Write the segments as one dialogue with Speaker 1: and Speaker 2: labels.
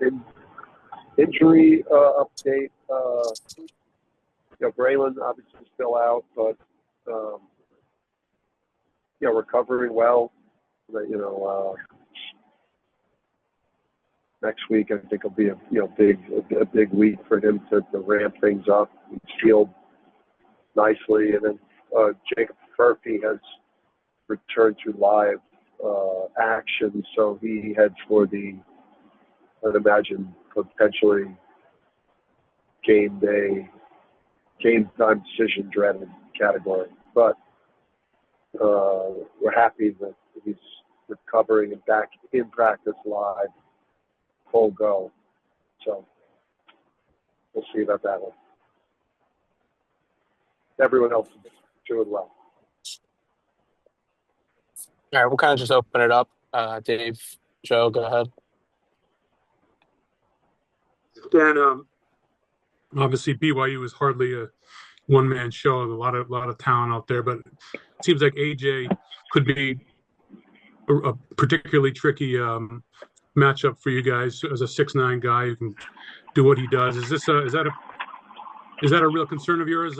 Speaker 1: In, injury update. Braylon obviously still out, but recovering well. Next week I think will be a big week for him to ramp things up. He's healed nicely, and then Jacob Murphy has returned to live action, so he heads for I'd imagine potentially game time decision dreaded category. But we're happy that he's recovering and back in practice live, full go. So we'll see about that one. Everyone else is doing well.
Speaker 2: All right, we'll kind of just open it up. Dave, Joe, go ahead.
Speaker 3: Dan, obviously BYU is hardly a one-man show. A lot of talent out there, but it seems like AJ could be a particularly tricky matchup for you guys as a 6'9" guy who can do what he does. Is that a real concern of yours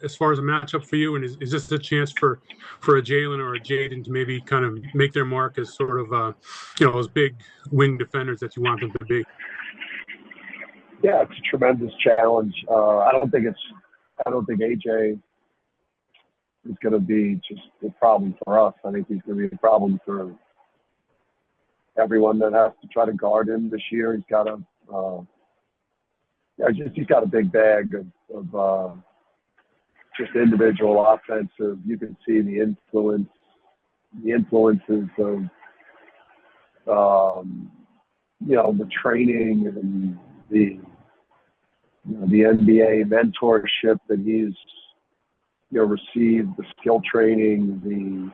Speaker 3: as far as a matchup for you? And is this a chance for a Jalen or a Jaden to maybe kind of make their mark as sort of those big wing defenders that you want them to be?
Speaker 1: Yeah, it's a tremendous challenge. I don't think AJ is going to be just a problem for us. I think he's going to be a problem for everyone that has to try to guard him this year. He's got he's got a big bag of just individual offensive. You can see the influences of the training and the NBA mentorship that he's received, the skill training,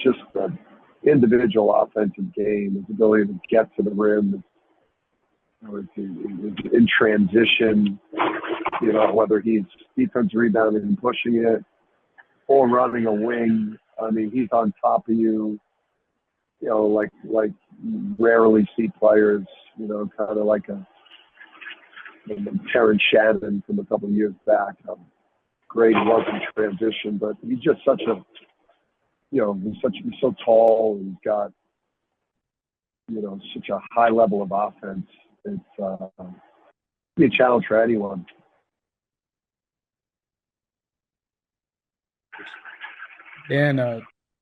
Speaker 1: just the individual offensive game, his ability to get to the rim, in transition, whether he's defense rebounding and pushing it or running a wing. I mean, he's on top of you, like rarely see players, kind of like a Terrence Shannon from a couple of years back. Great he was in transition, but he's just such a, he's so tall. He's got, such a high level of offense. It's be a challenge for anyone.
Speaker 4: Dan,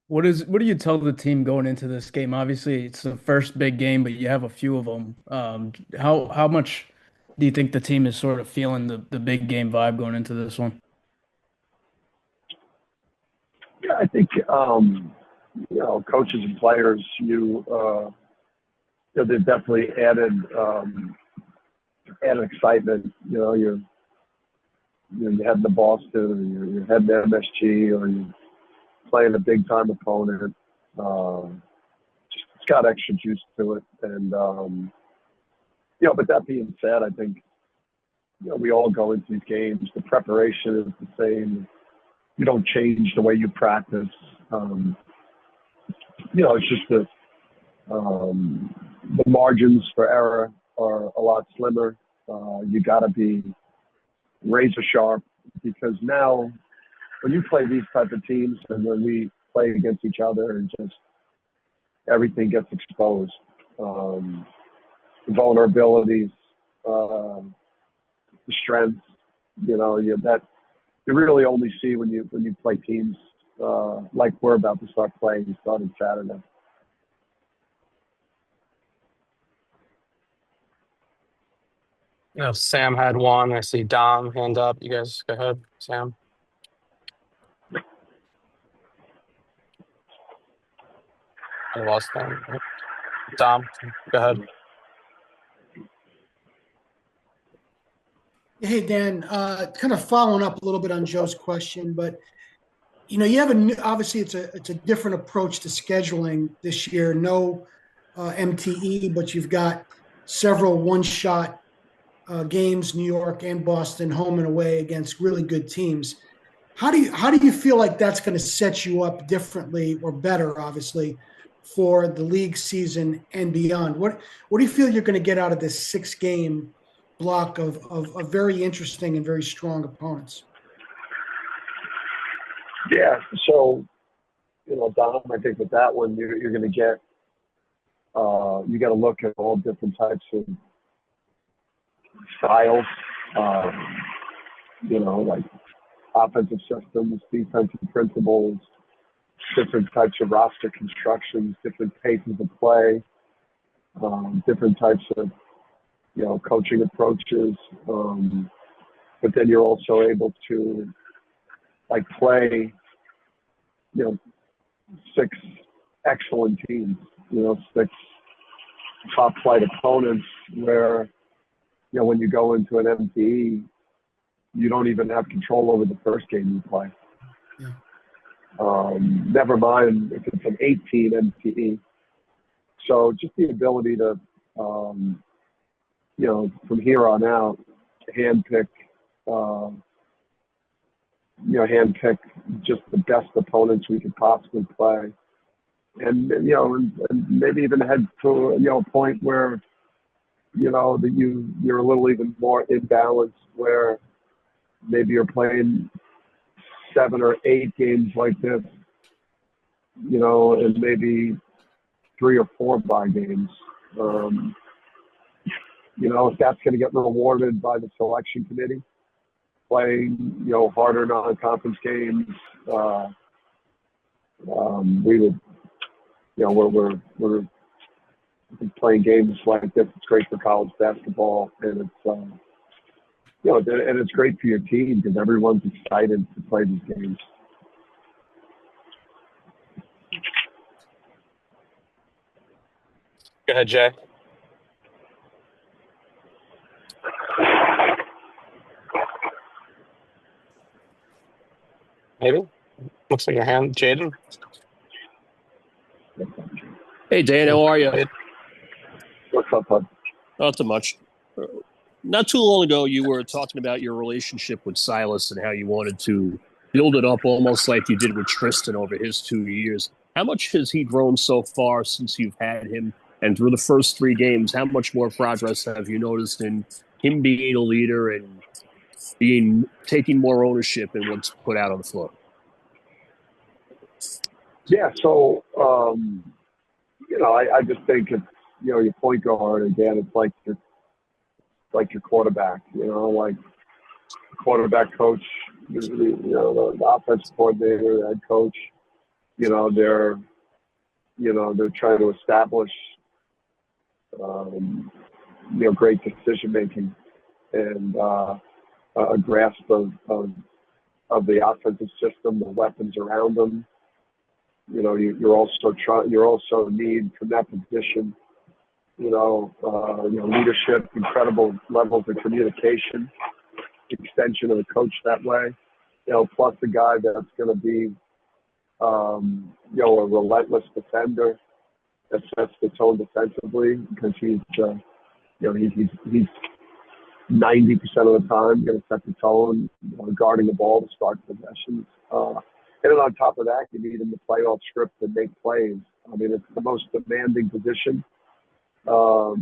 Speaker 4: what do you tell the team going into this game? Obviously, it's the first big game, but you have a few of them. How much do you think the team is sort of feeling the big game vibe going into this one?
Speaker 1: Yeah, I think coaches and players, they've definitely added excitement. You're heading to Boston, or you're heading to MSG, or you're playing a big time opponent. It's got extra juice to it, and but that being said, I think we all go into these games. The preparation is the same. You don't change the way you practice. It's just the margins for error are a lot slimmer. You got to be razor sharp, because now when you play these type of teams and when we play against each other, and just everything gets exposed. The vulnerabilities, the strengths, that you really only see when you play teams like we're about to start playing starting Saturday.
Speaker 2: Sam had one. I see Dom hand up. You guys go ahead, Sam. I lost them. Dom, go ahead.
Speaker 5: Hey, Dan, kind of following up a little bit on Joe's question, but you have obviously it's a different approach to scheduling this year. No MTE, but you've got several one-shot games, New York and Boston, home and away against really good teams. How do you feel like that's going to set you up differently, or better, obviously, for the league season and beyond. What do you feel you're going to get out of this 6-game block of very interesting and very strong opponents?
Speaker 1: Yeah. So, Dom, I think with that one, you're going to get, you got to look at all different types of styles, like offensive systems, defensive principles, different types of roster constructions, different paces of play, different types of, coaching approaches. But then you're also able to play, 6 excellent teams, 6 top flight opponents where, when you go into an MTE, you don't even have control over the first game you play.
Speaker 5: Yeah.
Speaker 1: Never mind if it's an 18 MTE. So just the ability to, from here on out, handpick just the best opponents we could possibly play. And maybe even head to, a point where, that you're a little even more imbalanced where maybe you're playing 7 or 8 games like this, and maybe 3 or 4 bye games. If that's going to get rewarded by the selection committee, playing, harder non-conference games, we would, we're playing games like this. It's great for college basketball, and it's, and it's great for your team because everyone's excited to play these games.
Speaker 2: Go ahead, Jay. Maybe. Looks like your hand, Jaden.
Speaker 6: Hey, Dan, how are you?
Speaker 1: What's up, bud?
Speaker 6: Not too much. Not too long ago, you were talking about your relationship with Silas and how you wanted to build it up almost like you did with Tristan over his 2 years. How much has he grown so far since you've had him? And through the first 3 games, how much more progress have you noticed in him being a leader and taking more ownership in what's put out on the floor?
Speaker 1: Yeah, so, I just think it's, your point guard, again, it's like your quarterback, like quarterback coach, the offensive coordinator, the head coach, they're trying to establish, great decision making and a grasp of the offensive system, the weapons around them. You're also need from that position, leadership, incredible levels of communication, extension of the coach that way, plus a guy that's going to be, a relentless defender that sets the tone defensively because he's 90% of the time going to set the tone, guarding the ball to start possessions. And then on top of that, you need him to play off script and make plays. I mean, it's the most demanding position. I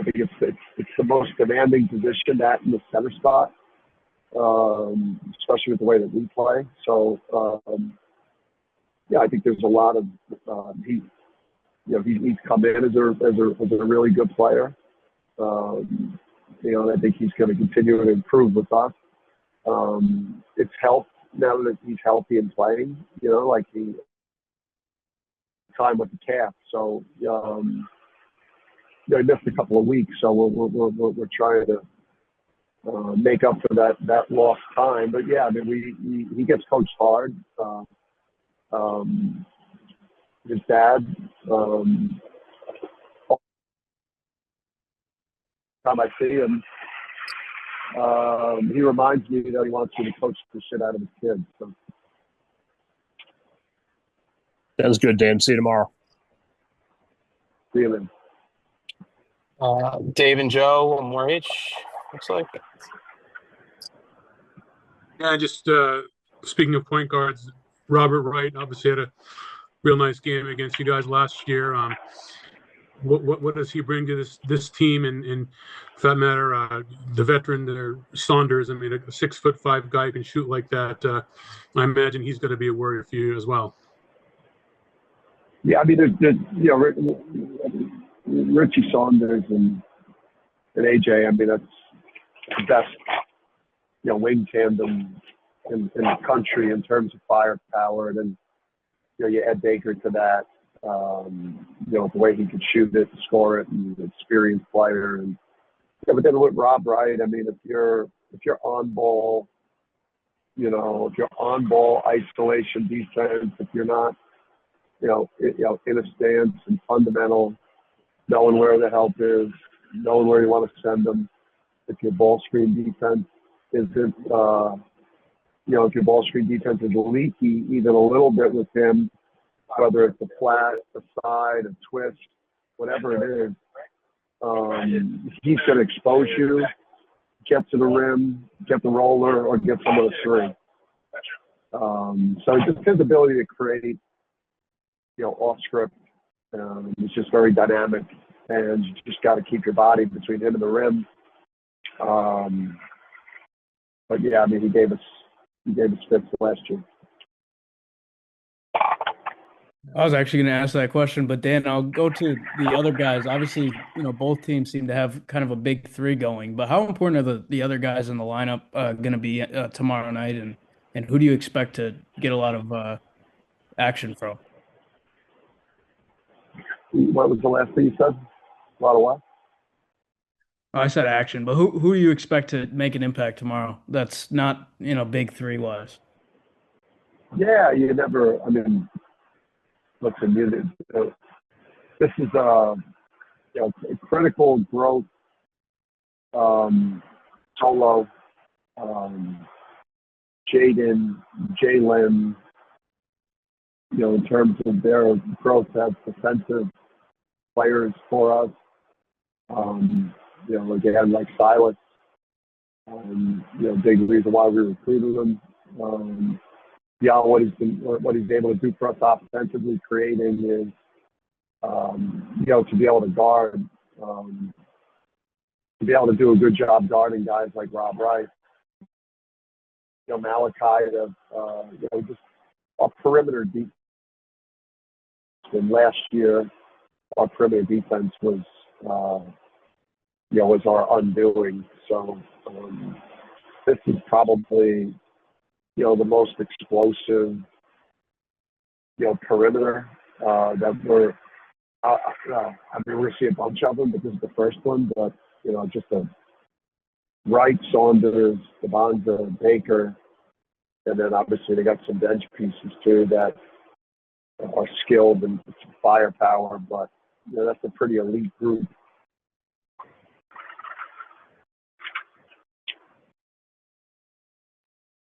Speaker 1: think it's the most demanding position, that in the center spot, especially with the way that we play. So, I think there's a lot of he's come in as a really good player. And I think he's going to continue to improve with us. It's helped now that he's healthy and playing. He time with the calf, so he missed a couple of weeks. So we're trying to make up for that lost time. But yeah, I mean, he gets coached hard. His dad, time I see him, he reminds me that he wants me to coach the shit out of his kids. So.
Speaker 6: Sounds good, Dan. See you tomorrow.
Speaker 1: See you then.
Speaker 2: Dave and Joe, one more each, looks like.
Speaker 3: Yeah, just speaking of point guards, Robert Wright obviously had a real nice game against you guys last year. What does he bring to this team? And for that matter, the veteran there, Saunders. I mean, a 6'5" guy who can shoot like that. I imagine he's going to be a worry for you as well.
Speaker 1: Yeah, I mean, Richie Saunders and AJ. I mean, that's the best, wing tandem in the country in terms of firepower. And then, you add Baker to that. The way he could shoot it, score it, and an experienced player. And but then with Rob Wright, I mean, if you're on ball, if you're on ball isolation defense, if you're not, in a stance and fundamental, knowing where the help is, knowing where you want to send them. If your ball screen defense isn't, if your ball screen defense is leaky even a little bit with him, whether it's a flat, a side, a twist, whatever it is, he's going to expose you, get to the rim, get the roller, or get some of the three. So just his ability to create, off script, is just very dynamic, and you just got to keep your body between him and the rim. But yeah, I mean, he gave us fits last year.
Speaker 4: I was actually going to ask that question, but Dan, I'll go to the other guys. Obviously, both teams seem to have kind of a big three going, but how important are the other guys in the lineup going to be tomorrow night, and who do you expect to get a lot of action from?
Speaker 1: What was the last thing you said? A lot of what?
Speaker 4: I said action, but who do you expect to make an impact tomorrow? That's not, big three wise.
Speaker 1: Yeah, you never. I mean, listen, this is a critical growth solo. Jaden, Jalen, in terms of their growth as defensive players for us. Again, like Silas, big reason why we recruited him. Beyond what he's able to do for us offensively, creating is, to be able to guard, to be able to do a good job guarding guys like Rob Wright, Malachi, just our perimeter defense. And last year, our perimeter defense was our undoing. So this is probably, the most explosive, perimeter that we're. We're going to see a bunch of them, but this is the first one. But just a Wright, Saunders, Devonza, Baker, and then obviously they got some bench pieces too that are skilled and some firepower. But that's a pretty elite group.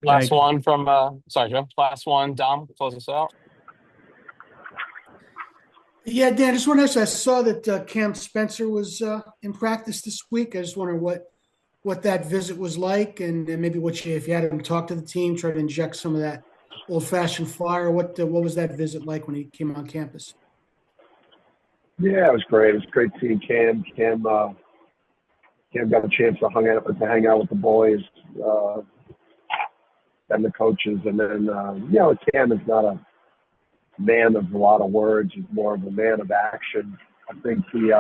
Speaker 2: Last one from sorry, Joe. Last one, Dom, close us out.
Speaker 5: Yeah, Dan, I just want to ask, I saw that Cam Spencer was in practice this week. I just wonder what that visit was like, and maybe if you had him talk to the team, try to inject some of that old-fashioned fire. What was that visit like when he came on campus?
Speaker 1: Yeah, it was great. It was great seeing Cam. Cam got a chance to hang out with the boys and the coaches, and then Cam is not a man of a lot of words. He's more of a man of action. I think he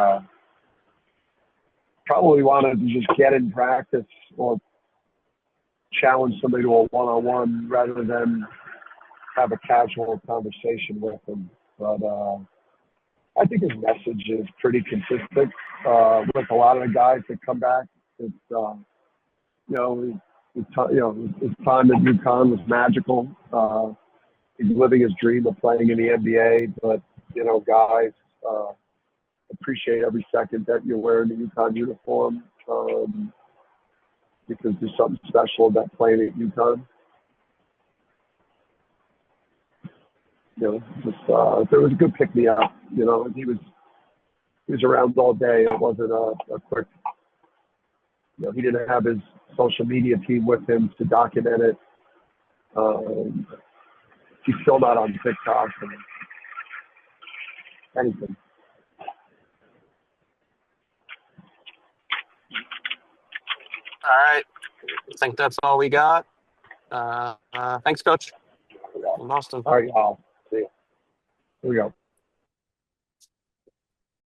Speaker 1: probably wanted to just get in practice or challenge somebody to a one-on-one rather than have a casual conversation with him. But I think his message is pretty consistent with a lot of the guys that come back. It's his time at UConn was magical. He's living his dream of playing in the NBA, but guys appreciate every second that you're wearing the UConn uniform because there's something special about playing at UConn. There was a good pick me up. He was around all day. It wasn't a quick. He didn't have his social media team with him to document it. He's still not on TikTok. And, anything.
Speaker 2: All right. I think that's all we got. Thanks, Coach. From Boston.
Speaker 1: All right, y'all. See ya. Here we go.